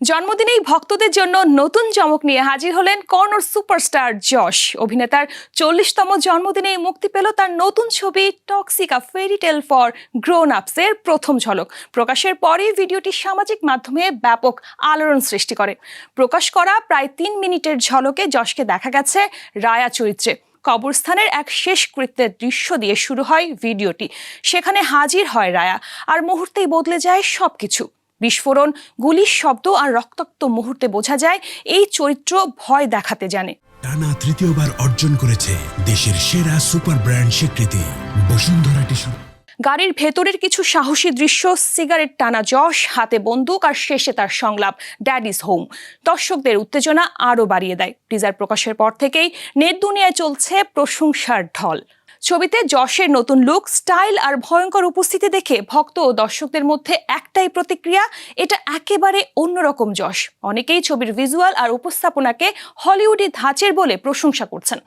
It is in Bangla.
জন্মদিনেই ভক্তদের জন্য নতুন চমক নিয়ে হাজির হলেন কর্নর সুপারস্টার যশ। অভিনেতার 40তম জন্মদিনে মুক্তি পেল তার নতুন ছবি toxic a fairy tale for grown আপসের প্রথম ঝলক। প্রকাশের পরেই ভিডিওটি সামাজিক মাধ্যমে ব্যাপক আলোড়ন সৃষ্টি করে। প্রকাশ করা প্রায় 3 মিনিটের ঝলকে যশকে দেখা গেছে রায়া চরিত্রে। কবরস্থানের এক শেষকৃত্যের দৃশ্য দিয়ে শুরু হয় ভিডিওটি। সেখানে হাজির হয় রায়া, আর মুহূর্তেই বদলে যায় সবকিছু। বিস্ফোরণ, গুলির শব্দ আর রক্তাক্ত মুহূর্তে বোঝা যায় এই চরিত্র ভয় দেখাতে জানে। টানা তৃতীয়বার অর্জন করেছে দেশের সেরা সুপার ব্র্যান্ড স্বীকৃতি বসুন্ধরা টিস্যু। গাড়ির ভেতরের কিছু সাহসী দৃশ্য, সিগারেট টানা যশ, হাতে বন্দুক, আর শেষে তার সংলাপ ড্যাড ইজ হোম দর্শকদের উত্তেজনা আরও বাড়িয়ে দেয়। টিজার প্রকাশের পর থেকেই নেট দুনিয়ায় চলছে প্রশংসার ঢল। ছবিতে যশের নতুন লুক, স্টাইল আর ভয়ঙ্কর উপস্থিতি দেখে ভক্ত ও দর্শকদের মধ্যে একটাই প্রতিক্রিয়া, এটা একেবারে অন্যরকম যশ। অনেকেই ছবির ভিজুয়াল আর উপস্থাপনাকে হলিউডি ধাঁচের বলে প্রশংসা করছেন।